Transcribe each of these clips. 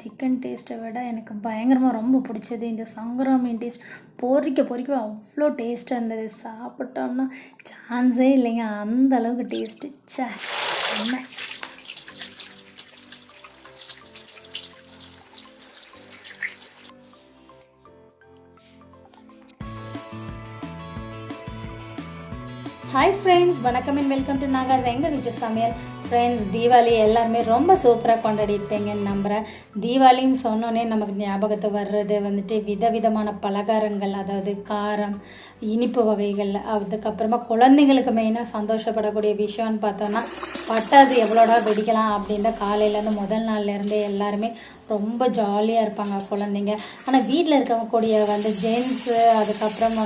Chicken டேஸ்ட்டை விட எனக்கு பயங்கரமாக ரொம்ப பிடிச்சது இந்த சங்கரா மீன் டேஸ்ட். பொரிக்க அவ்வளோ டேஸ்ட்டாக இருந்தது. சாப்பிட்டோம்னா சான்ஸே இல்லைங்க, அந்த அளவுக்கு டேஸ்ட்டு. செம்ம. ஹாய் ஃப்ரெண்ட்ஸ், வணக்கம் அண்ட் வெல்கம் டு நாகாஸ் எங்கள் வீட்டு சமையல். ஃப்ரெண்ட்ஸ், தீபாவளி எல்லாருமே ரொம்ப சூப்பராக கொண்டாடி இருப்பீங்கன்னு நம்புகிறேன். தீபாவளின்னு சொன்னோன்னே நமக்கு ஞாபகத்தை வர்றது விதவிதமான பலகாரங்கள், அதாவது காரம், இனிப்பு வகைகள். அதுக்கப்புறமா குழந்தைங்களுக்கு மெயினாக சந்தோஷப்படக்கூடிய விஷயம்னு பார்த்தோன்னா பட்டாசு எவ்வளோடா வெடிக்கலாம் அப்படின்ற காலையிலேருந்து முதல் நாள்லேருந்தே எல்லாருமே ரொம்ப ஜாலியாக இருப்பாங்க குழந்தைங்க. ஆனால் வீட்டில் இருக்கக்கூடிய ஜென்ஸு, அதுக்கப்புறம்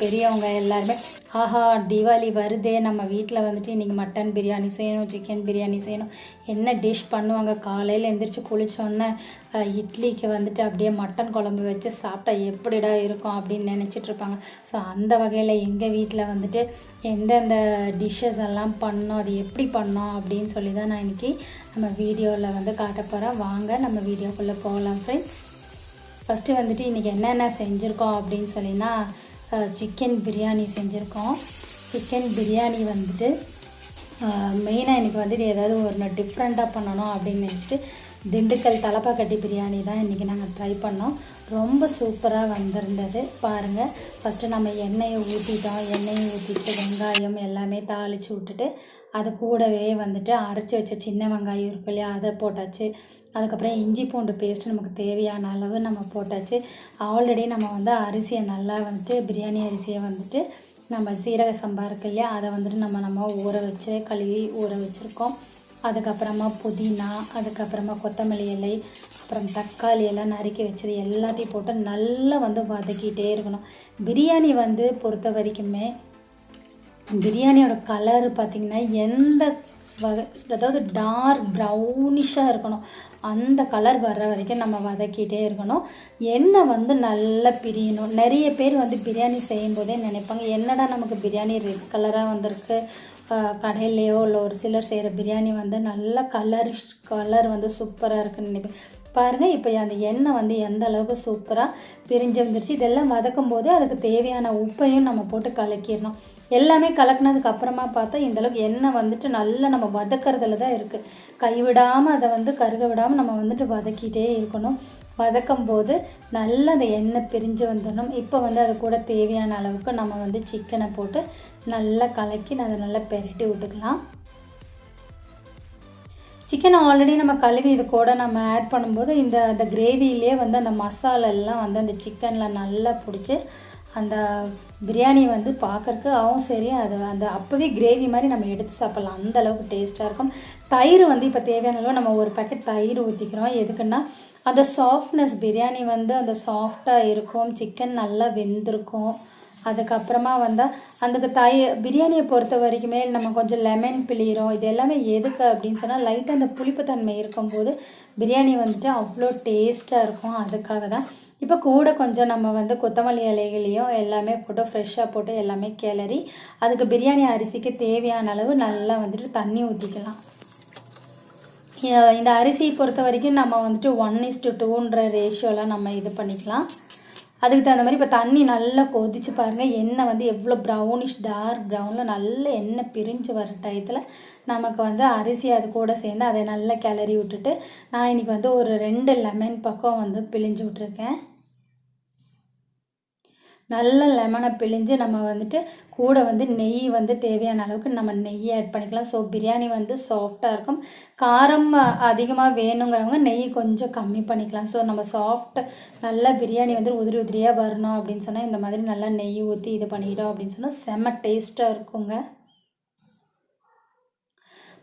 பெரியவங்க எல்லாருமே ஆஹா தீபாவளி வருதே, நம்ம வீட்டில் இன்றைக்கி மட்டன் பிரியாணி செய்யணும், சிக்கன் பிரியாணி செய்யணும், என்ன டிஷ் பண்ணுவாங்க. காலையில் எந்திரிச்சு குளிச்சோன்னே இட்லிக்கு அப்படியே மட்டன் குழம்பு வச்சு சாப்பிட்டா எப்படிடா இருக்கும் அப்படின்னு நினச்சிட்ருப்பாங்க. ஸோ அந்த வகையில் எங்கள் வீட்டில் எந்தெந்த டிஷ்ஷஸ் எல்லாம் பண்ணோம், அது எப்படி பண்ணோம் அப்படின்னு சொல்லி தான் நான் இன்றைக்கி நம்ம வீடியோவில் காட்ட போகிறேன். வாங்க நம்ம வீடியோக்குள்ளே போகலாம் ஃப்ரெண்ட்ஸ். ஃபஸ்ட்டு இன்றைக்கி என்னென்ன செஞ்சுருக்கோம் அப்படின்னு சொல்லினா சிக்கன் பிரியாணி செஞ்சுருக்கோம். சிக்கன் பிரியாணி மெயினாக எனக்கு ஏதாவது ஒரு டிஃப்ரெண்ட்டாக பண்ணணும் அப்படின்னு நினச்சிட்டு திண்டுக்கல் தலப்பாக்கட்டி பிரியாணி தான் இன்றைக்கி நாங்கள் ட்ரை பண்ணோம். ரொம்ப சூப்பராக வந்திருந்தது. பாருங்கள், ஃபஸ்ட்டு நம்ம எண்ணெயை ஊற்றிட்டோம். எண்ணெயை ஊற்றிட்டு வெங்காயம் எல்லாமே தாளித்து விட்டுட்டு அது கூடவே அரைச்சி வச்ச சின்ன வெங்காயம் இருக்கு இல்லையா, அதை போட்டாச்சு. அதுக்கப்புறம் இஞ்சி பூண்டு பேஸ்ட்டு நமக்கு தேவையான அளவு நம்ம போட்டாச்சு. ஆல்ரெடி நம்ம அரிசியை நல்லா பிரியாணி அரிசியை நம்ம சீரக சம்பா இருக்கு இல்லையா, அதை நம்ம ஊற வச்சு கழுவி ஊற வச்சுருக்கோம். அதுக்கப்புறமா புதினா, அதுக்கப்புறமா கொத்தமல்லி இலை, அப்புறம் தக்காளி எல்லாம் நறுக்கி வச்சது எல்லாத்தையும் போட்டு நல்லா வதக்கிட்டே இருக்கணும். பிரியாணி பொறுத்த வரைக்குமே பிரியாணியோட கலர் பார்த்திங்கன்னா எந்த அதாவது டார்க் ப்ரௌனிஷாக இருக்கணும். அந்த கலர் வர்ற வரைக்கும் நம்ம வதக்கிட்டே இருக்கணும். எண்ணெய் நல்லா பிரியணும். நிறைய பேர் பிரியாணி செய்யும்போதே நினைப்பாங்க, என்னடா நமக்கு பிரியாணி ரெட் கலராக வந்திருக்கு, கடையிலையோ இல்லை ஒரு சிலர் செய்கிற பிரியாணி நல்ல கலர் சூப்பராக இருக்குன்னு நினைப்பேன். பாருங்கள், இப்போ அந்த எண்ணெய் எந்த அளவுக்கு சூப்பராக பிரிஞ்சு வந்துருச்சு. இதெல்லாம் வதக்கும் போது அதுக்கு தேவையான உப்பையும் நம்ம போட்டு கலக்கிடணும். எல்லாமே கலக்கினதுக்கு அப்புறமா பார்த்தா இந்தளவுக்கு எண்ணெய் நல்லா நம்ம வதக்கிறதுல தான் இருக்குது. கைவிடாமல் அதை கருக விடாமல் நம்ம வதக்கிட்டே இருக்கணும். வதக்கும் போது நல்லா அந்த எண்ணெய் பிரிஞ்சு வந்துடணும். இப்போ அது கூட தேவையான அளவுக்கு நம்ம சிக்கனை போட்டு நல்லா கலக்கி அதை நல்லா பெரட்டி விட்டுக்கலாம். சிக்கனை ஆல்ரெடி நம்ம கழுவி இது கூட நம்ம ஆட் பண்ணும்போது அந்த கிரேவிலே அந்த மசாலா எல்லாம் அந்த சிக்கனில் நல்லா பிடிச்சி அந்த பிரியாணி பார்க்குறக்கு ஆகும். சரி, அது அப்போவே கிரேவி மாதிரி நம்ம எடுத்து சாப்பிட்லாம், அந்த அளவுக்கு டேஸ்ட்டாக இருக்கும். தயிர் இப்போ தேவையான அளவு நம்ம ஒரு பேக்கெட் தயிர் ஊற்றிக்கிறோம். எதுக்குன்னா அந்த சாஃப்ட்னஸ் பிரியாணி அந்த சாஃப்டாக இருக்கும், சிக்கன் நல்லா வெந்திருக்கும். அதுக்கப்புறமா அந்த பிரியாணியை பொறுத்த வரைக்குமே நம்ம கொஞ்சம் லெமன் பிழிகிறோம். இது எல்லாமே எதுக்கு அப்படின்னு சொன்னால் லைட்டாக அந்த புளிப்புத்தன்மை இருக்கும்போது பிரியாணி அவ்வளோ டேஸ்ட்டாக இருக்கும். அதுக்காக தான். இப்போ கூட கொஞ்சம் நம்ம கொத்தமல்லி இலைகளையும் எல்லாமே போட்டு ஃப்ரெஷ்ஷாக போட்டு எல்லாமே கிளறி அதுக்கு பிரியாணி அரிசிக்கு தேவையான அளவு நல்லா தண்ணி ஊற்றிக்கலாம். இந்த அரிசியை பொறுத்த வரைக்கும் நம்ம 1:2ன்ற ரேஷியோவில் நம்ம இது பண்ணிக்கலாம். அதுக்கு தகுந்த மாதிரி இப்போ தண்ணி நல்லா கொதிச்சு பாருங்கள். எண்ணெய் எவ்வளோ ப்ரௌனிஷ் டார்க் ப்ரௌனில் நல்ல எண்ணெய் பிரிஞ்சு வர டயத்தில் நமக்கு அரிசி அது கூட சேர்ந்து அதை நல்லா கிளறி விட்டுட்டு நான் இன்றைக்கி ஒரு 2 லெமன் பக்கம் பிழிஞ்சு விட்ருக்கேன். நல்ல லெமனை பிழிஞ்சு நம்ம கூட நெய் தேவையான அளவுக்கு நம்ம நெய் ஆட் பண்ணிக்கலாம். ஸோ பிரியாணி சாஃப்டாக இருக்கும். காரம் அதிகமாக வேணுங்கிறவங்க நெய் கொஞ்சம் கம்மி பண்ணிக்கலாம். ஸோ நம்ம சாஃப்ட் நல்லா பிரியாணி உதிரி உதிரியாக வரணும் அப்படின்னு சொன்னால் இந்த மாதிரி நல்லா நெய் ஊற்றி இது பண்ணிக்கிட்டோம் அப்படின்னு சொன்னால் செம்ம டேஸ்ட்டாக இருக்குங்க.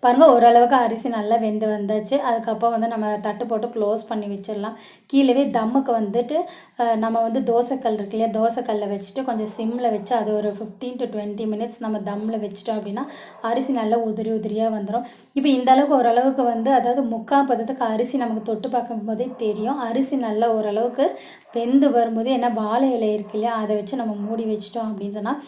பாருங்கள், ஓரளவுக்கு அரிசி நல்லா வெந்து வந்தாச்சு. அதுக்கப்புறம் நம்ம தட்டு போட்டு க்ளோஸ் பண்ணி வச்சிடலாம். கீழே தம்முக்கு நம்ம தோசைக்கல் இருக்கு இல்லையா, தோசைக்கல்லை வச்சுட்டு கொஞ்சம் சிம்மில் வச்சு அது ஒரு 15 to 20 minutes நம்ம தம்மில் வச்சிட்டோம் அப்படின்னா அரிசி நல்லா உதிரியாக வந்துடும். இப்போ இந்த அளவுக்கு ஓரளவுக்கு அதாவது முக்கால் பதத்துக்கு அரிசி நமக்கு தொட்டு பார்க்கும் போதே தெரியும். அரிசி நல்லா ஓரளவுக்கு வெந்து வரும்போது, ஏன்னா வாழை இலை இருக்கு இல்லையா, அதை வச்சு நம்ம மூடி வச்சிட்டோம் அப்படின்னு சொன்னால்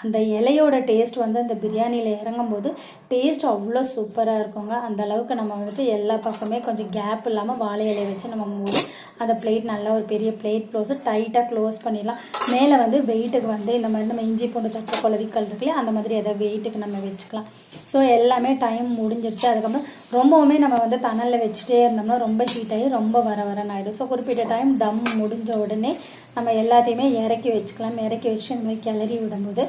அந்த இலையோட டேஸ்ட் வந்து அந்த பிரியாணியில் இறங்கும்போது டேஸ்ட் அவ்வளோ சூப்பராக இருக்குங்க. அந்த அளவுக்கு நம்ம வந்துட்டு எல்லா பக்கமே கொஞ்சம் கேப் இல்லாமல் வாழை இலையை வச்சு நம்ம மூடி அந்த பிளேட் நல்லா ஒரு பெரிய பிளேட் டைட்டாக க்ளோஸ் பண்ணிடலாம். மேலே வந்து வெயிட்டுக்கு வந்து இந்த மாதிரி நம்ம இஞ்சி பூண்டு தட்டு குழவிக்கல் இருக்குல்லையா, அந்த மாதிரி எதாவது வெயிட்டுக்கு நம்ம வச்சுக்கலாம். ஸோ எல்லாமே டைம் முடிஞ்சிருச்சு. அதுக்கப்புறம் ரொம்பவுமே நம்ம வந்து தணலில் வச்சுட்டே இருந்தோம்னா ரொம்ப ஹீட் ஆகி ரொம்ப வரன்னு ஆகிடும். ஸோ குறிப்பிட்ட டைம் தம் முடிஞ்ச உடனே நம்ம எல்லாத்தையுமே இறக்கி வச்சுக்கலாம். இறக்கி வச்சு இந்த மாதிரி கிளறி விடும்போது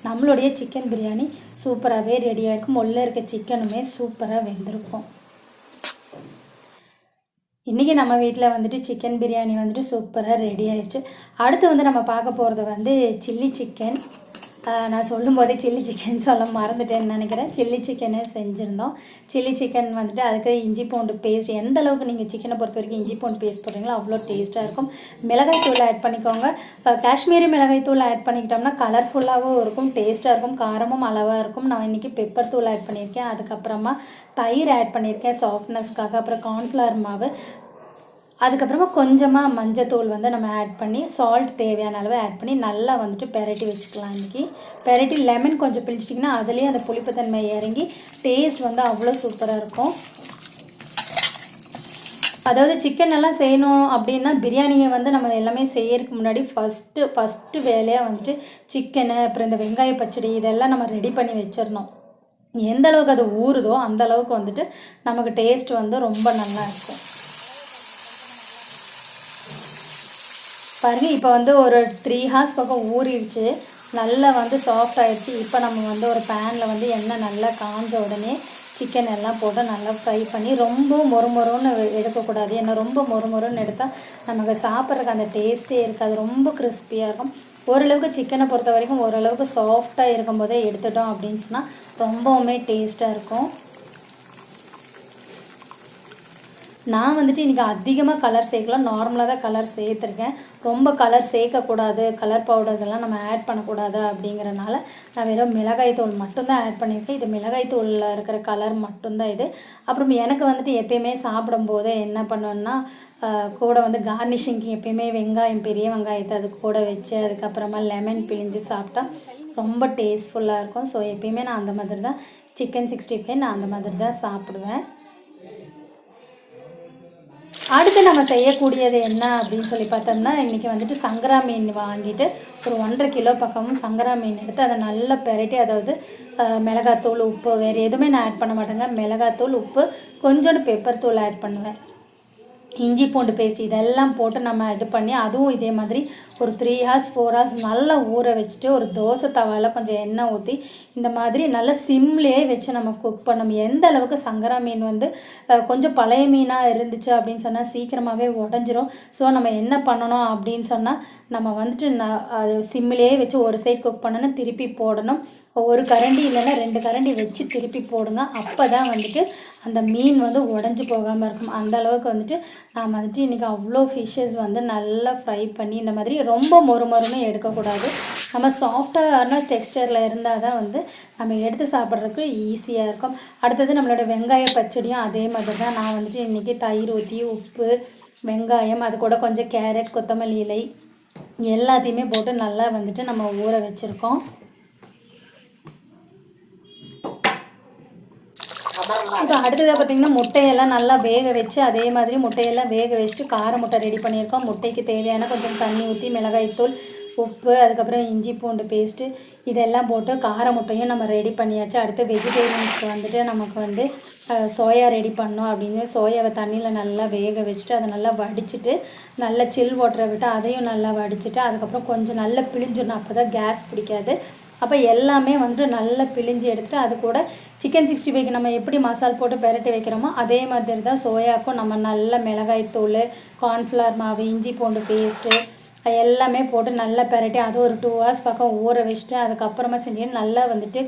நம்மளுடைய சிக்கன் பிரியாணி சூப்பராகவே ரெடியாக இருக்கும். உள்ளே இருக்க சிக்கனுமே சூப்பராக வெந்திருக்கும். இன்றைக்கி நம்ம வீட்டில் வந்துட்டு சிக்கன் பிரியாணி வந்துட்டு சூப்பராக ரெடி ஆயிடுச்சு. அடுத்து வந்து நம்ம பார்க்க போகிறது வந்து சில்லி சிக்கன். நான் சொல்லும்போதே சில்லி சிக்கன் சொல்ல மறந்துட்டேன்னு நினைக்கிறேன். சில்லி சிக்கனே செஞ்சுருந்தோம். சில்லி சிக்கன் வந்துட்டு அதுக்கு இஞ்சி பூண்டு பேஸ்ட், எந்த அளவுக்கு நீங்கள் சிக்கனை பொறுத்த வரைக்கும் இஞ்சி பூண்டு பேஸ்ட் போடுறீங்களோ அவ்வளோ டேஸ்ட்டாக இருக்கும். மிளகாய் தூள் ஆட் பண்ணிக்கோங்க. காஷ்மீரி மிளகாய் தூள் ஆட் பண்ணிக்கிட்டோம்னா கலர்ஃபுல்லாகவும் இருக்கும், டேஸ்ட்டாக இருக்கும், காரமும் அளவாக இருக்கும். நான் இன்றைக்கி பெப்பர் தூள் ஆட் பண்ணியிருக்கேன். அதுக்கப்புறமா தயிர் ஆட் பண்ணியிருக்கேன் சாஃப்ட்னஸ்க்காக. அப்புறம் கார்ன்ஃப்ளவர் மாவு, அதுக்கப்புறமா கொஞ்சமாக மஞ்சத்தூள் வந்து நம்ம ஆட் பண்ணி சால்ட் தேவையான அளவு ஆட் பண்ணி நல்லா வந்துட்டு பெரட்டி வச்சுக்கலாம். இன்றைக்கி பெரட்டி லெமன் கொஞ்சம் பிழிச்சிட்டிங்கன்னா அதுலேயே அந்த புளிப்புத்தன்மை இறங்கி டேஸ்ட் வந்து அவ்வளோ சூப்பராக இருக்கும். அதாவது சிக்கன் எல்லாம் செய்யணும் அப்படின்னா பிரியாணியை வந்து நம்ம எல்லாமே செய்யறதுக்கு முன்னாடி ஃபஸ்ட்டு வேலையாக வந்துட்டு சிக்கனு, அப்புறம் இந்த வெங்காய பச்சடி இதெல்லாம் நம்ம ரெடி பண்ணி வச்சிடணும். எந்த அளவுக்கு அது ஊறுதோ அந்த அளவுக்கு வந்துட்டு நமக்கு டேஸ்ட் வந்து ரொம்ப நல்லா இருக்கும். பாருங்கள், இப்போ வந்து ஒரு 3 hours பக்கம் ஊறிடுச்சு, நல்லா வந்து சாஃப்ட் ஆகிடுச்சு. இப்போ நம்ம வந்து ஒரு பேனில் வந்து எண்ணெய் நல்லா காஞ்ச உடனே சிக்கன் எல்லாம் போட்டு நல்லா ஃப்ரை பண்ணி ரொம்ப மொறுமொறுன்னு எடுக்கக்கூடாது. ஏன்னா ரொம்ப மொறுமொறுன்னு எடுத்தால் நமக்கு சாப்பிட்றதுக்கு அந்த டேஸ்ட்டே இருக்காது, ரொம்ப கிறிஸ்பியாக இருக்கும். ஓரளவுக்கு சிக்கனை பொறுத்த வரைக்கும் ஓரளவுக்கு சாஃப்டாக இருக்கும் போதே எடுத்துட்டோம் அப்படின்னு சொன்னால் ரொம்பவுமே டேஸ்ட்டாக இருக்கும். நான் வந்துட்டு இன்றைக்கி அதிகமாக கலர் சேர்க்கலாம், நார்மலாக தான் கலர் சேர்த்துருக்கேன். ரொம்ப கலர் சேர்க்கக்கூடாது, கலர் பவுடர்ஸ் எல்லாம் நம்ம ஆட் பண்ணக்கூடாது அப்படிங்கிறனால நான் வெறும் மிளகாய் தூள் மட்டும்தான் ஆட் பண்ணியிருக்கேன். இது மிளகாய் தூளில் இருக்கிற கலர் மட்டும்தான் இது. அப்புறம் எனக்கு வந்துட்டு எப்பயுமே சாப்பிடும்போது என்ன பண்ணுவேன்னா கூட வந்து கார்னிஷிங்க்கு எப்பயுமே வெங்காயம், பெரிய வெங்காயத்தை அது கூட வச்சு அதுக்கப்புறமா லெமன் பிழிஞ்சு சாப்பிட்டா ரொம்ப டேஸ்ட்ஃபுல்லாக இருக்கும். ஸோ எப்பயுமே நான் அந்த மாதிரி தான் சிக்கன் 65 நான் அந்த மாதிரி தான் சாப்பிடுவேன். அடுத்து நம்ம செய்யக்கூடியது என்ன அப்படின்னு சொல்லி பார்த்தோம்னா, இன்றைக்கி வந்துட்டு சங்கரா மீன் வாங்கிட்டு ஒரு 1.5 கிலோ பக்கமும் சங்கரா மீன் எடுத்து அதை நல்லா பெரட்டி, அதாவது மிளகாத்தூள், உப்பு, வேறு எதுவுமே நான் ஆட் பண்ண மாட்டேங்க. மிளகாத்தூள், உப்பு, கொஞ்சோண்டு பெப்பர் தூள் ஆட் பண்ணுவேன். இஞ்சி பூண்டு பேஸ்ட் இதெல்லாம் போட்டு நம்ம இது பண்ணி அதுவும் இதே மாதிரி ஒரு 3 hours 4 hours நல்லா ஊற வச்சுட்டு ஒரு தோசை தவாவில் கொஞ்சம் எண்ணெய் ஊற்றி இந்த மாதிரி நல்லா சிம்லேயே வச்சு நம்ம குக் பண்ணணும். எந்த அளவுக்கு சங்கரா மீன் வந்து கொஞ்சம் பழைய மீனாக இருந்துச்சு அப்படின்னு சொன்னால் சீக்கிரமாகவே உடஞ்சிரும். ஸோ நம்ம என்ன பண்ணணும் அப்படின்னு சொன்னால் நம்ம வந்துட்டு அது சிம்லேயே வச்சு ஒரு சைட் குக் பண்ணணும், திருப்பி போடணும். ஒரு கரண்டி இல்லைன்னா 2 கரண்டி வச்சு திருப்பி போடுங்க. அப்போ தான் வந்துட்டு அந்த மீன் வந்து உடஞ்சி போகாமல் இருக்கும். அந்த அளவுக்கு வந்துட்டு நான் வந்துட்டு இன்றைக்கி அவ்வளோ ஃபிஷ்ஷஸ் வந்து நல்லா ஃப்ரை பண்ணி இந்த மாதிரி ரொம்ப மொறுமொறுன்னு எடுக்கக்கூடாது. நம்ம சாஃப்டான டெக்ஸ்டரில் இருந்தால் தான் வந்து நம்ம எடுத்து சாப்பிட்றதுக்கு ஈஸியாக இருக்கும். அடுத்தது நம்மளோட வெங்காய பச்சடியும் அதே மாதிரி தான். நான் வந்துட்டு இன்றைக்கி தயிர் ஊற்றி, உப்பு, வெங்காயம், அது கூட கொஞ்சம் கேரட், கொத்தமல்லி இலை எல்லாத்தையுமே போட்டு நல்லா வந்துட்டு நம்ம ஊற வச்சுருக்கோம். இப்போ அடுத்ததாக பார்த்திங்கன்னா முட்டையெல்லாம் நல்லா வேக வச்சு அதே மாதிரி முட்டையெல்லாம் வேக வச்சுட்டு கார முட்டை ரெடி பண்ணியிருக்கோம். முட்டைக்கு தேவையான கொஞ்சம் தண்ணி ஊற்றி மிளகாய்த்தூள், உப்பு, அதுக்கப்புறம் இஞ்சி பூண்டு பேஸ்ட்டு இதெல்லாம் போட்டு கார முட்டையும் நம்ம ரெடி பண்ணியாச்சு. அடுத்து வெஜிடேரியன்ஸ்க்கு வந்துட்டு நமக்கு வந்து சோயா ரெடி பண்ணோம் அப்படின்னு சோயாவை தண்ணியில் நல்லா வேக வச்சுட்டு அதை நல்லா வடிச்சிட்டு நல்லா சில் வாட்டரை விட்டு அதையும் நல்லா வடிச்சிட்டு அதுக்கப்புறம் கொஞ்சம் நல்லா பிழிஞ்சிடணும். அப்போ தான் கேஸ் பிடிக்காது. அப்போ எல்லாமே வந்துட்டு நல்லா பிழிஞ்சு எடுத்துகிட்டு அது கூட சிக்கன் 65க்கு நம்ம எப்படி மசால் போட்டு பெரட்டி வைக்கிறோமோ அதே மாதிரி தான் சோயாக்கும் நம்ம நல்ல மிளகாய்த்தூள், கார்ன்ஃப்ளவர் மாவு, இஞ்சி பூண்டு பேஸ்ட்டு எல்லாமே போட்டு நல்லா பெரட்டி அது ஒரு 2 hours பக்கம் ஊற வச்சுட்டு அதுக்கப்புறமா செஞ்சு நல்லா வந்துட்டு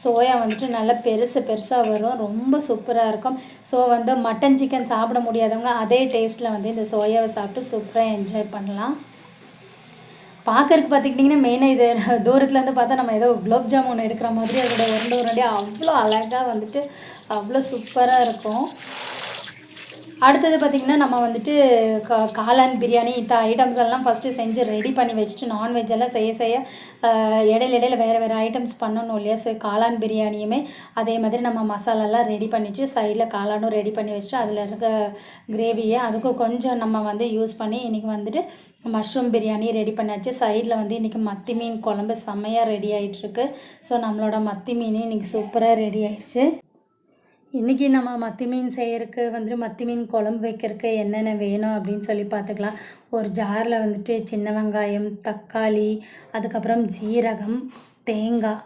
சோயா வந்துட்டு நல்லா பெருசாக வரும், ரொம்ப சூப்பராக இருக்கும். ஸோ வந்து மட்டன் சிக்கன் சாப்பிட முடியாதவங்க அதே டேஸ்ட்டில் வந்து இந்த சோயாவை சாப்பிட்டு சூப்பராக என்ஜாய் பண்ணலாம். பார்க்கறதுக்கு பார்த்துக்கிட்டிங்கன்னா மெயினாக இது தூரத்துலேருந்து பார்த்தா நம்ம ஏதோ குலோப் ஜாமுன் எடுக்கிற மாதிரி அதோட உருண்டையாக அவ்வளோ அழகாக வந்துட்டு அவ்வளோ சூப்பராக இருக்கும். அடுத்தது பார்த்திங்கன்னா நம்ம வந்துட்டு காளான் பிரியாணி இந்த ஐட்டம்ஸ் எல்லாம் ஃபஸ்ட்டு செஞ்சு ரெடி பண்ணி வச்சுட்டு நான்வெஜ் எல்லாம் செய்ய இடையில வேறு ஐட்டம்ஸ் பண்ணணும் இல்லையா. ஸோ காளான் பிரியாணியுமே அதே மாதிரி நம்ம மசாலாலாம் ரெடி பண்ணிவிட்டு சைடில் காளானும் ரெடி பண்ணி வச்சுட்டு அதில் இருக்க கிரேவியை அதுக்கும் கொஞ்சம் நம்ம வந்து யூஸ் பண்ணி இன்றைக்கி வந்துட்டு மஷ்ரூம் பிரியாணி ரெடி பண்ணியாச்சு. சைடில் வந்து இன்றைக்கி மத்தி மீன் குழம்பு செம்மையாக ரெடி ஆகிட்டுருக்கு. ஸோ நம்மளோட மத்தி மீன் இன்றைக்கி சூப்பராக ரெடி ஆயிடுச்சு. இன்றைக்கி நம்ம மத்தி மீன் செய்யறதுக்கு வந்துட்டு மத்தி மீன் குழம்பு வைக்கிறதுக்கு என்னென்ன வேணும் அப்படின்னு சொல்லி பார்த்துக்கலாம். ஒரு ஜாரில் வந்துட்டு சின்ன வெங்காயம், தக்காளி, அதுக்கப்புறம் ஜீரகம், தேங்காய்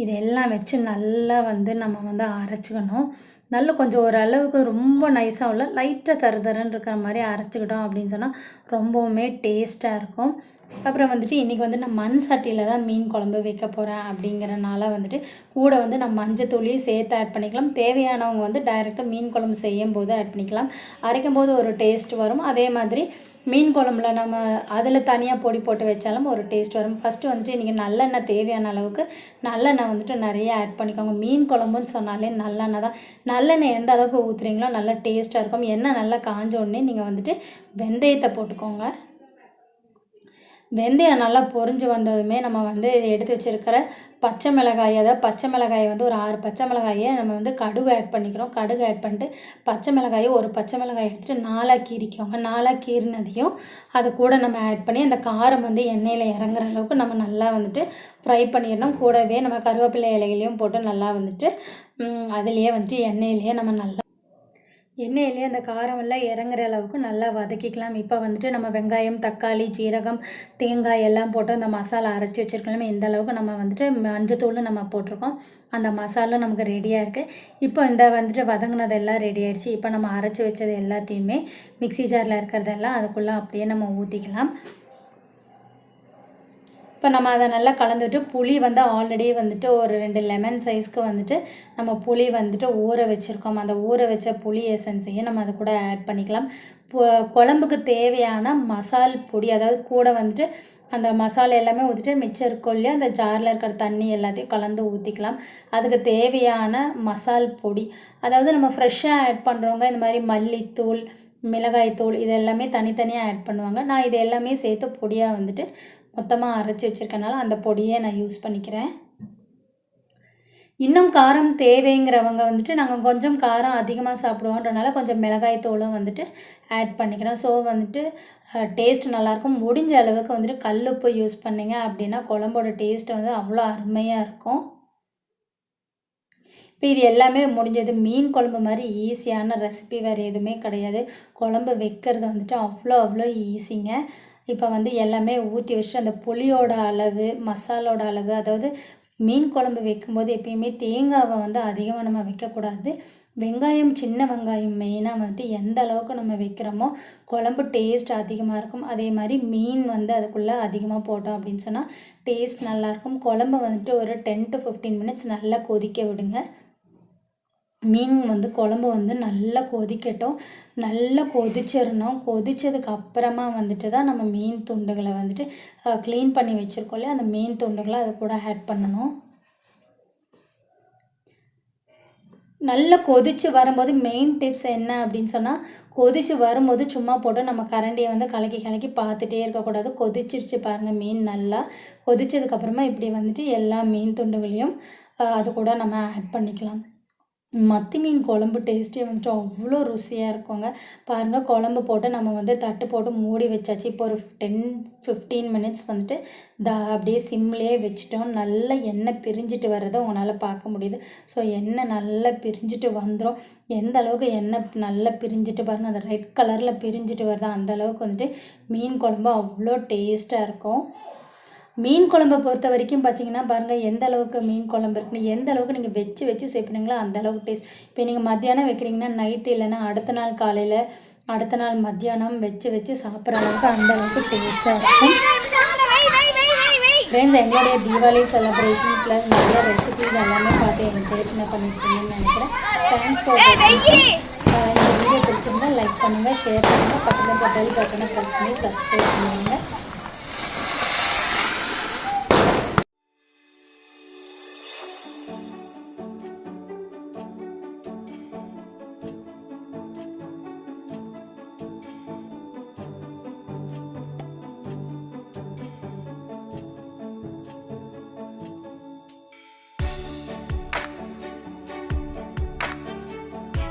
இதெல்லாம் வச்சு நல்லா வந்து நம்ம வந்து அரைச்சிக்கணும். நல்லா கொஞ்சம் ஓரளவுக்கு ரொம்ப நைஸாக உள்ள லைட்டாக தருன்னு இருக்கிற மாதிரி அரைச்சிக்கிட்டோம் அப்படின்னு சொன்னால் ரொம்பவுமே டேஸ்ட்டாக இருக்கும். அப்புறம் வந்துட்டு இன்றைக்கி வந்து நான் மண் சட்டியில் தான் மீன் குழம்பு வைக்க போகிறேன் அப்படிங்கிறனால வந்துட்டு கூட வந்து நம்ம மஞ்சத்தூளையும் சேர்த்து ஆட் பண்ணிக்கலாம். தேவையானவங்க வந்து டைரெக்டாக மீன் குழம்பு செய்யும் போது ஆட் பண்ணிக்கலாம். அரைக்கும் போது ஒரு டேஸ்ட் வரும். அதே மாதிரி மீன் குழம்புல நம்ம அதில் தனியாக பொடி போட்டு வச்சாலும் ஒரு டேஸ்ட் வரும். ஃபஸ்ட்டு வந்துட்டு இன்றைக்கி நல்லெண்ணெய் தேவையான அளவுக்கு நல்லெண்ணெய் வந்துட்டு நிறைய ஆட் பண்ணிக்கோங்க. மீன் குழம்புன்னு சொன்னாலே நல்லெண்ணெய் தான். நல்லெண்ணெய் எந்த அளவுக்கு ஊற்றுறீங்களோ நல்லா டேஸ்ட்டாக இருக்கும். எண்ணெய் நல்லா காஞ்ச உடனே நீங்கள் வந்துட்டு வெந்தயத்தை போட்டுக்கோங்க. வெந்தயம் நல்லா பொரிஞ்சு வந்ததுமே நம்ம வந்து எடுத்து வச்சுருக்கிற பச்சை மிளகாய், அதாவது பச்சை மிளகாயை வந்து ஒரு 6 பச்சை மிளகாயை நம்ம வந்து கடுகு ஆட் பண்ணிக்கிறோம். கடுகு ஆட் பண்ணிட்டு பச்சை மிளகாயை ஒரு பச்சை மிளகாய் எடுத்துகிட்டு 4ஆக கீறிக்கோங்க. 4ஆக கீறினதையும் அது கூட நம்ம ஆட் பண்ணி அந்த காரம் வந்து எண்ணெயில் இறங்குற அளவுக்கு நம்ம நல்லா வந்துட்டு ஃப்ரை பண்ணிடணும். கூடவே நம்ம கருவேப்பிலை இலைகளையும் போட்டு நல்லா வந்துட்டு அதுலேயே வந்துட்டு எண்ணெயிலேயே நம்ம நல்லா எண்ணெயிலே அந்த காரம் எல்லாம் இறங்குற அளவுக்கு நல்லா வதக்கிக்கலாம். இப்போ வந்துட்டு நம்ம வெங்காயம், தக்காளி, ஜீரகம், தேங்காய் எல்லாம் போட்டு அந்த மசாலா அரைச்சி வச்சுருக்கலாம். இந்த அளவுக்கு நம்ம வந்துட்டு மஞ்சத்தூள் நம்ம போட்டிருக்கோம். அந்த மசாலா நமக்கு ரெடியாக இருக்குது. இப்போ இந்த வந்துட்டு வதங்கினதெல்லாம் ரெடி ஆயிடுச்சு. இப்போ நம்ம அரைச்சி வச்சது எல்லாத்தையுமே மிக்ஸி ஜாரில் இருக்கிறதெல்லாம் அதுக்குள்ளே அப்படியே நம்ம ஊற்றிக்கலாம். இப்போ நம்ம அதை நல்லா கலந்துட்டு புளி வந்து ஆல்ரெடி வந்துட்டு ஒரு 2 லெமன் சைஸ்க்கு வந்துட்டு நம்ம புளி வந்துட்டு ஊற வச்சுருக்கோம். அந்த ஊற வச்ச புளி எசன்ஸையும் நம்ம அதை கூட ஆட் பண்ணிக்கலாம். குழம்புக்கு தேவையான மசால் பொடி, அதாவது கூட வந்துட்டு அந்த மசாலா எல்லாமே ஊற்றிட்டு மிச்சம் இருக்கும் இல்லையா, அந்த ஜாரில் இருக்கிற தண்ணி எல்லாத்தையும் கலந்து ஊற்றிக்கலாம். அதுக்கு தேவையான மசால் பொடி, அதாவது நம்ம ஃப்ரெஷ்ஷாக ஆட் பண்ணுறவங்க இந்த மாதிரி மல்லித்தூள், மிளகாய்த்தூள் இது எல்லாமே தனித்தனியாக ஆட் பண்ணுவாங்க. நான் இது எல்லாமே சேர்த்து பொடியாக வந்துட்டு மொத்தமாக அரைச்சி வச்சுருக்கனால அந்த பொடியை நான் யூஸ் பண்ணிக்கிறேன். இன்னும் காரம் தேவைங்கிறவங்க வந்துட்டு நாங்கள் கொஞ்சம் காரம் அதிகமாக சாப்பிடுவோன்றனால கொஞ்சம் மிளகாய்த்தூளும் வந்துட்டு ஆட் பண்ணிக்கிறோம். ஸோ வந்துட்டு டேஸ்ட் நல்லாயிருக்கும். முடிஞ்ச அளவுக்கு வந்துட்டு கல்லுப்பு யூஸ் பண்ணிங்க அப்படின்னா குழம்போட டேஸ்ட் வந்து அவ்வளோ அருமையாக இருக்கும். இப்போ இது எல்லாமே முடிஞ்சது. மீன் குழம்பு மாதிரி ஈஸியான ரெசிபி வேறு எதுவுமே கிடையாது. குழம்பு வைக்கிறது வந்துட்டு அவ்வளோ ஈஸிங்க. இப்போ வந்து எல்லாமே ஊற்றி வச்சுட்டு அந்த புளியோட அளவு, மசாலோட அளவு, அதாவது மீன் குழம்பு வைக்கும்போது எப்பயுமே தேங்காவை வந்து அதிகமாக நம்ம வைக்கக்கூடாது. வெங்காயம், சின்ன வெங்காயம் மெயினாக வந்துட்டு எந்த அளவுக்கு நம்ம வைக்கிறோமோ குழம்பு டேஸ்ட் அதிகமாக இருக்கும். அதே மாதிரி மீன் வந்து அதுக்குள்ளே அதிகமாக போட்டோம் அப்படின்னு சொன்னால் டேஸ்ட் நல்லாயிருக்கும். குழம்பு வந்துட்டு ஒரு 10 to 15 மினிட்ஸ் நல்லா கொதிக்க விடுங்க. மீன் வந்து குழம்பு வந்து நல்லா கொதிக்கட்டும். நல்லா கொதிச்சிடணும். கொதித்ததுக்கு அப்புறமா வந்துட்டு தான் நம்ம மீன் துண்டுகளை வந்துட்டு க்ளீன் பண்ணி வச்சுருக்கோம் இல்லையா, அந்த மீன் துண்டுகளை அது கூட ஆட் பண்ணணும். நல்லா கொதித்து வரும்போது மெயின் டிப்ஸ் என்ன அப்படின்னு சொன்னால், கொதித்து வரும்போது சும்மா போட்டு நம்ம கரண்டியை வந்து கலக்கி பார்த்துட்டே இருக்கக்கூடாது. கொதிச்சிருச்சு பாருங்கள் மீன். நல்லா கொதித்ததுக்கப்புறமா இப்படி வந்துட்டு எல்லா மீன் துண்டுகளையும் அது கூட நம்ம ஆட் பண்ணிக்கலாம். மத்தி மீன் குழம்பு டேஸ்ட்டே வந்துட்டு அவ்வளோ ருசியாக இருக்குங்க. பாருங்கள், குழம்பு போட்டு நம்ம வந்து தட்டு போட்டு மூடி வச்சாச்சு. இப்போ ஒரு 10-15 மினிட்ஸ் வந்துட்டு அப்படியே சிம்லேயே வச்சுட்டோம். நல்லா எண்ணெய் பிரிஞ்சிட்டு வர்றதை உங்களால் பார்க்க முடியுது. ஸோ எண்ணெய் நல்லா பிரிஞ்சிட்டு வந்துடும். எந்த அளவுக்கு எண்ணெய் நல்லா பிரிஞ்சிட்டு பாருங்கள், அந்த ரெட் கலரில் பிரிஞ்சிட்டு வருது, அந்த அளவுக்கு வந்துட்டு மீன் குழம்பு அவ்வளோ டேஸ்ட்டாக இருக்கும். மீன் குழம்பை பொறுத்த வரைக்கும் பார்த்திங்கன்னா பாருங்கள், எந்த அளவுக்கு மீன் குழம்பு இருக்குன்னு, எந்த அளவுக்கு நீங்கள் வச்சு சேர்ப்பினீங்களோ அந்த அளவுக்கு டேஸ்ட். இப்போ நீங்கள் மத்தியானம் வைக்கிறீங்கன்னா நைட்டு இல்லைன்னா அடுத்த நாள் காலையில், அடுத்த நாள் மத்தியானம் வச்சு சாப்பிட்ற அளவுக்கு அந்த அளவுக்கு டேஸ்ட்டாக இருக்கும். ஃப்ரெண்ட்ஸ், எங்களுடைய தீபாவளி செலிப்ரேஷன் ப்ளஸ் நிறைய ரெசிபிஸ் எல்லாமே பார்த்து என்கரேஜ் பண்ணியிருக்கீங்கன்னு நினைக்கிறேன். தேங்க்ஸ் ஃபார் வாட்சிங். இந்த வீடியோ பிடிச்சிருந்தால் லைக் பண்ணுங்கள், ஷேர் பண்ணுங்கள், பக்கத்தில் பெல் பட்டனை ப்ரெஸ் பண்ணி சப்ஸ்கிரைப் பண்ணுங்கள்.